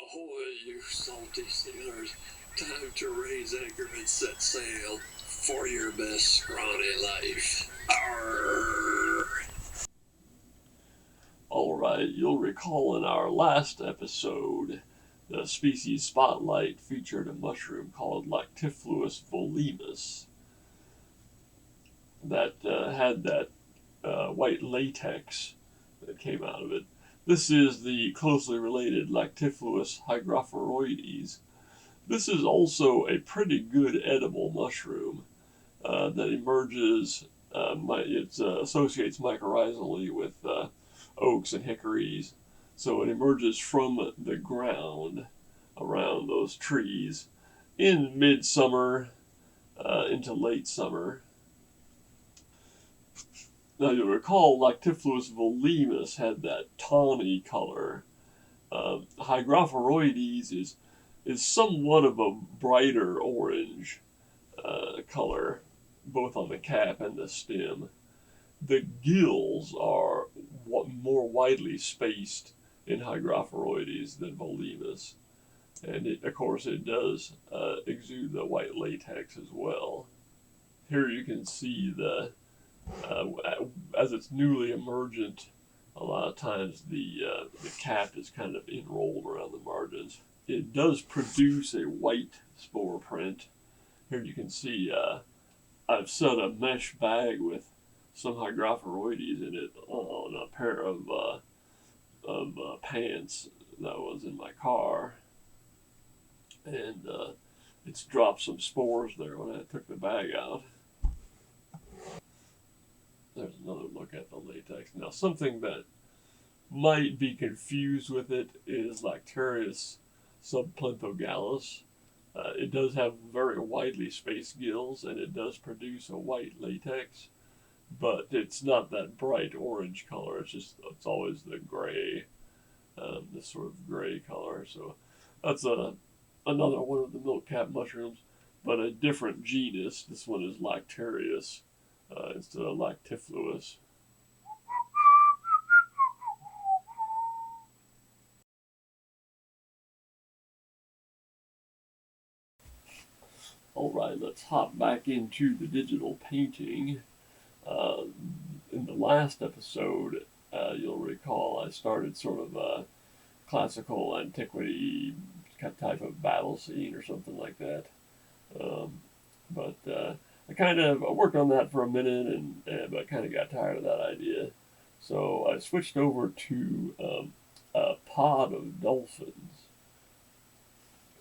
Ahoy, you salty sailors. Time to raise anchor and set sail for your best scrawny life. Arr! Alright, you'll recall in our last episode, the species spotlight featured a mushroom called Lactifluus volimus that had that white latex that came out of it. This is the closely related Lactifluus hygrophoroides. This is also a pretty good edible mushroom that emerges, it associates mycorrhizally with oaks and hickories. So it emerges from the ground around those trees in midsummer into late summer. Now you'll recall Lactifluus volimus had that tawny color. Hygrophoroides is somewhat of a brighter orange color, both on the cap and the stem. The gills are more widely spaced in Hygrophoroides than volimus, and of course it does exude the white latex as well. Here you can see as it's newly emergent, a lot of times the cap is kind of enrolled around the margins. It does produce a white spore print. Here you can see I've set a mesh bag with some hygrophoroides in it on a pair of pants that was in my car, and it's dropped some spores there when I took the bag out. There's another look at the latex. Now, something that might be confused with it is Lactarius subplentogallus. It does have very widely spaced gills, and it does produce a white latex, but it's not that bright orange color. It's always the gray, this sort of gray color. So that's another one of the milk-cap mushrooms, but a different genus. This one is Lactarius instead of Lactifluus. Alright, let's hop back into the digital painting. In the last episode, you'll recall I started sort of a classical antiquity type of battle scene or something like that. But I worked on that for a minute, but I kind of got tired of that idea. So I switched over to a pod of dolphins.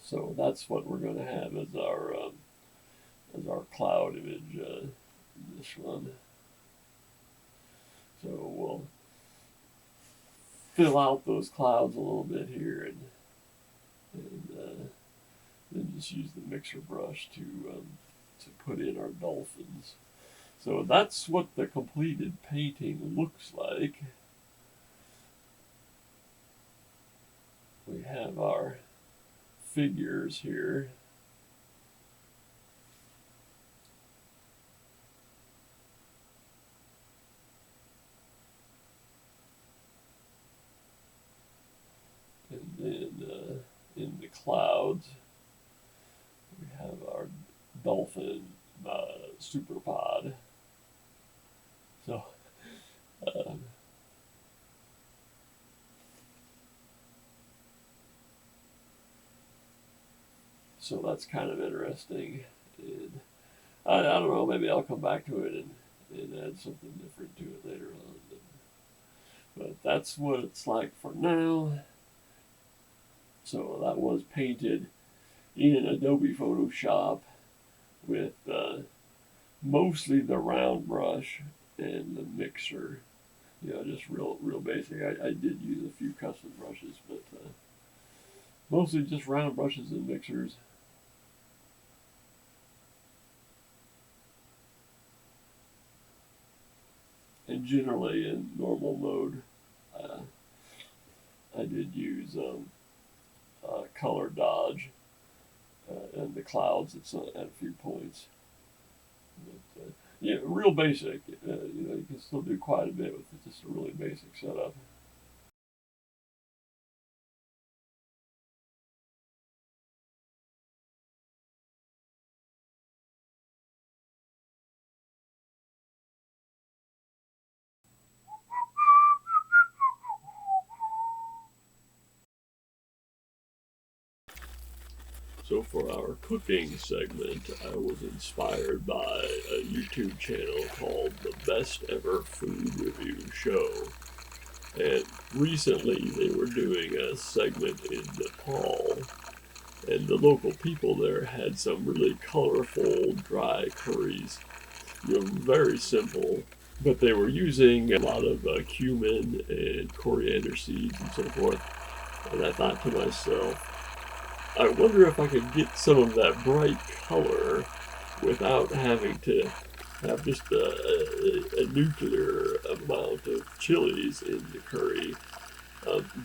So that's what we're going to have as our cloud image, this one. So we'll fill out those clouds a little bit here, and then just use the mixer brush to put in our dolphins. So that's what the completed painting looks like. We have our figures here. And then in the clouds, we have our dolphin superpod. So, so that's kind of interesting. And I don't know, maybe I'll come back to it and add something different to it later on. But that's what it's like for now. So that was painted in Adobe Photoshop with mostly the round brush and the mixer. Just real basic. I did use a few custom brushes, but mostly just round brushes and mixers. And generally in normal mode, I did use color dodge and the clouds at a few points. But, real basic. You can still do quite a bit with just a really basic setup. So for our cooking segment, I was inspired by a YouTube channel called The Best Ever Food Review Show. And recently they were doing a segment in Nepal, and the local people there had some really colorful dry curries. Very simple, but they were using a lot of cumin and coriander seeds and so forth. And I thought to myself, I wonder if I could get some of that bright color without having to have just a nuclear amount of chilies in the curry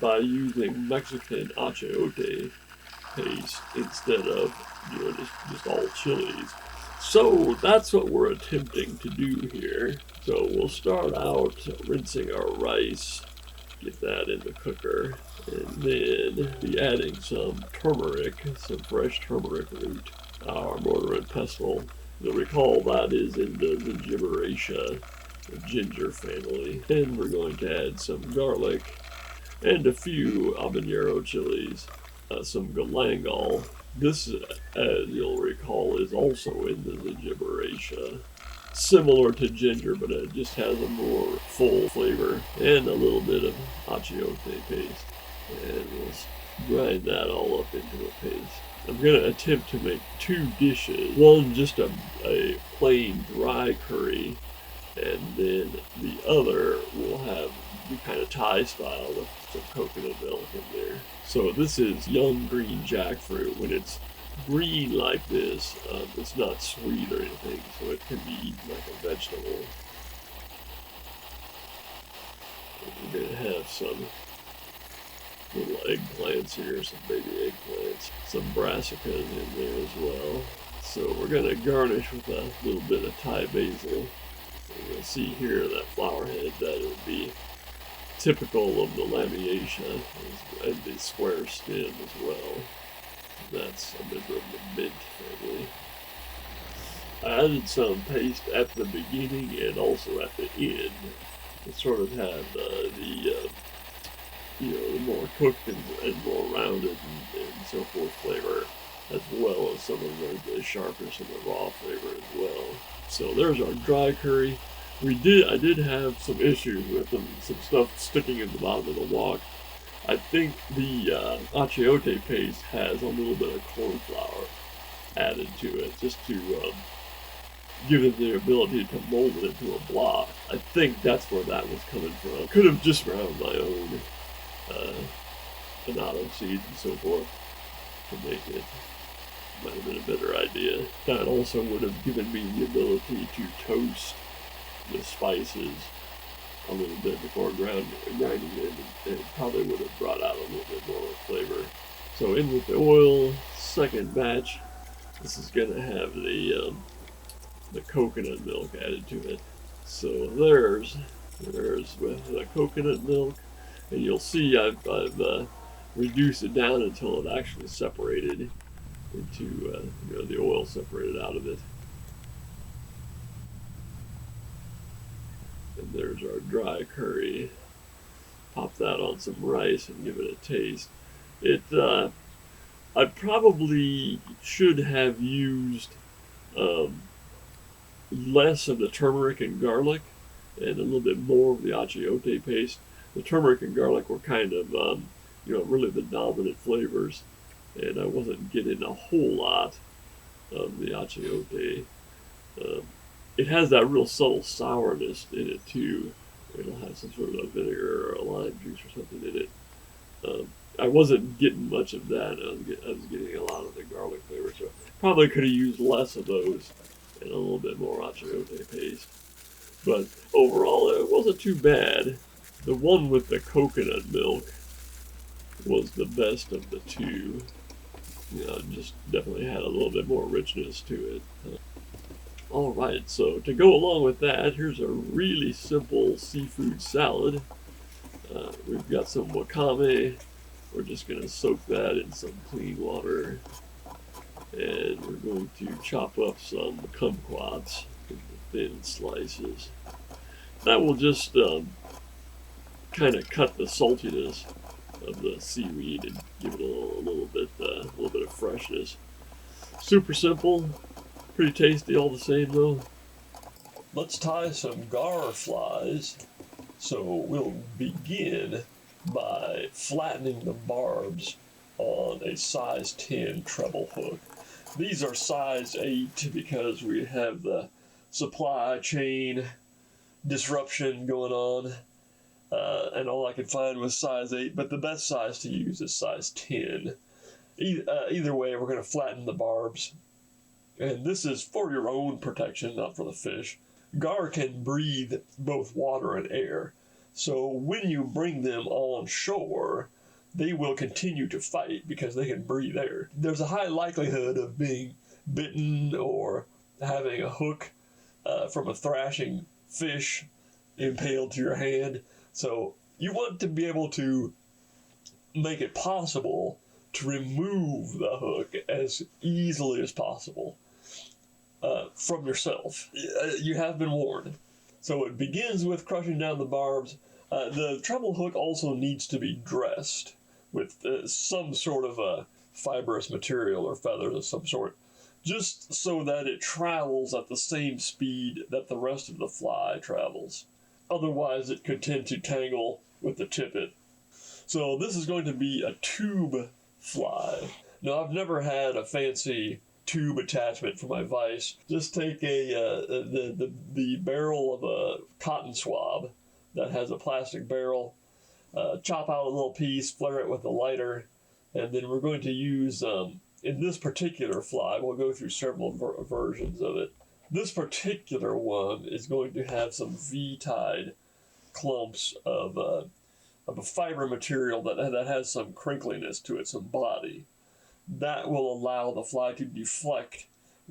by using Mexican achiote paste instead of just all chilies. So that's what we're attempting to do here. So we'll start out rinsing our rice, get that in the cooker, and then be adding some turmeric, some fresh turmeric root, our mortar and pestle. You'll recall that is in the Zingiberaceae, the ginger family. And we're going to add some garlic and a few habanero chilies, some galangal. This, as you'll recall, is also in the Zingiberaceae. Similar to ginger, but it just has a more full flavor, and a little bit of achiote paste. And we'll grind that all up into a paste. I'm going to attempt to make two dishes. One, just a plain dry curry, and then the other will have the kind of Thai style with some coconut milk in there. So this is young green jackfruit. When it's green like this, it's not sweet or anything, so it can be eaten like a vegetable. And we're going to have some little eggplants here, some baby eggplants, some brassicas in there as well. So we're going to garnish with a little bit of Thai basil. You can see here that flower head, that would be typical of the Lamiaceae, and the square stem as well. That's a member of the mint family. I added some paste at the beginning and also at the end. It sort of had the more cooked and more rounded and so forth flavor, as well as some of the sharpness and the raw flavor as well. So there's our dry curry. I did have some issues with them, some stuff sticking in the bottom of the wok. I think the achiote paste has a little bit of corn flour added to it, just to give it the ability to mold it into a block. I think that's where that was coming from. Could have just ground my own annatto seeds and so forth to make it. Might have been a better idea. That also would have given me the ability to toast the spices a little bit before grinding it, and it probably would have brought out a little bit more flavor. So in with the oil, second batch. This is going to have the coconut milk added to it. So there's with the coconut milk, and you'll see I've reduced it down until it actually separated into the oil separated out of it. And there's our dry curry. Pop that on some rice and give it a taste. I probably should have used less of the turmeric and garlic and a little bit more of the achiote paste. The turmeric and garlic were kind of really the dominant flavors, and I wasn't getting a whole lot of the achiote. It has that real subtle sourness in it too. It'll have some sort of a vinegar or a lime juice or something in it. I wasn't getting much of that. I was getting a lot of the garlic flavor, so probably could have used less of those and a little bit more achiote paste. But overall, it wasn't too bad. The one with the coconut milk was the best of the two. Just definitely had a little bit more richness to it. Alright, so to go along with that, here's a really simple seafood salad. We've got some wakame. We're just going to soak that in some clean water. And we're going to chop up some kumquats into thin slices. That will just kind of cut the saltiness of the seaweed and give it a little bit of freshness. Super simple, pretty tasty all the same though. Let's tie some gar flies. So we'll begin by flattening the barbs on a size 10 treble hook. These are size 8 because we have the supply chain disruption going on, and all I could find was size 8, but the best size to use is size 10. Either way, we're going to flatten the barbs, and this is for your own protection, not for the fish. Gar can breathe both water and air, so when you bring them on shore, they will continue to fight because they can breathe air. There's a high likelihood of being bitten or having a hook from a thrashing fish impaled to your hand. So you want to be able to make it possible to remove the hook as easily as possible from yourself. You have been warned. So it begins with crushing down the barbs. The treble hook also needs to be dressed with some sort of a fibrous material or feathers of some sort, just so that it travels at the same speed that the rest of the fly travels. Otherwise, it could tend to tangle with the tippet. So this is going to be a tube fly. Now, I've never had a fancy tube attachment for my vise. Just take the barrel of a cotton swab that has a plastic barrel, chop out a little piece, flare it with a lighter, and then we're going to use, in this particular fly, we'll go through several versions of it. This particular one is going to have some V-tied clumps of a fiber material that has some crinkliness to it, some body. That will allow the fly to deflect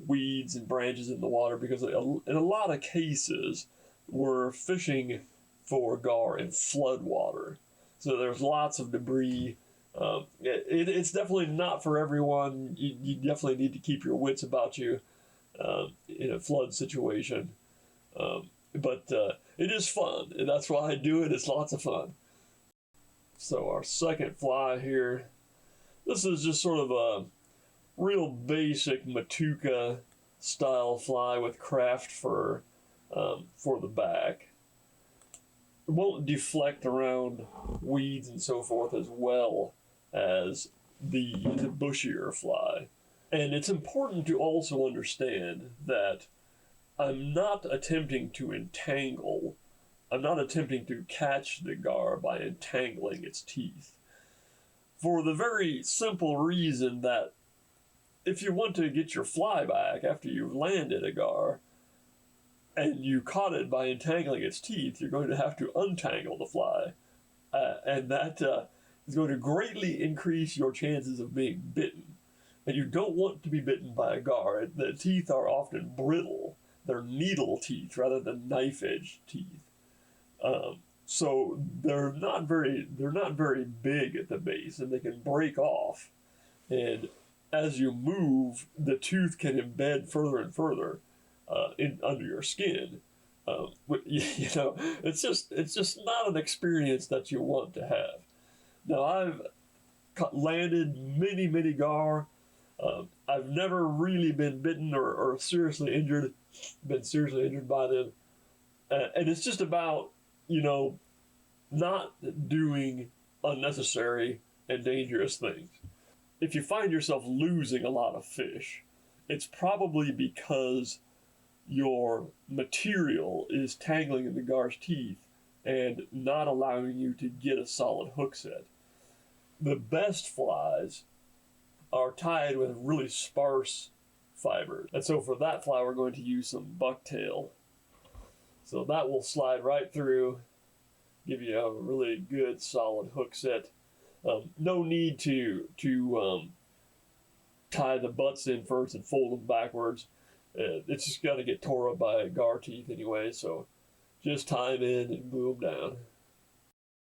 weeds and branches in the water, because in a lot of cases, we're fishing for gar in flood water. So there's lots of debris. It's definitely not for everyone. You definitely need to keep your wits about you in a flood situation. But it is fun, and that's why I do it. It's lots of fun. So our second fly here, this is just sort of a real basic Matuka style fly with craft fur for the back. It won't deflect around weeds and so forth as well as the bushier fly. And it's important to also understand that I'm not attempting to entangle. I'm not attempting to catch the gar by entangling its teeth. For the very simple reason that if you want to get your fly back after you've landed a gar, and you caught it by entangling its teeth, you're going to have to untangle the fly. And that is going to greatly increase your chances of being bitten. And you don't want to be bitten by a gar. The teeth are often brittle. They're needle teeth rather than knife-edged teeth. So they're not very big at the base, and they can break off. And as you move, the tooth can embed further and further under your skin. It's just not an experience that you want to have. Now, I've landed many gar. I've never really been bitten or seriously injured, by them. And it's just about, not doing unnecessary and dangerous things. If you find yourself losing a lot of fish, it's probably because your material is tangling in the gar's teeth and not allowing you to get a solid hook set. The best flies are tied with really sparse fibers. And so for that fly, we're going to use some bucktail. So that will slide right through, give you a really good solid hook set. No need to tie the butts in first and fold them backwards. It's just got to get tore up by gar teeth anyway, so just tie them in and glue them down.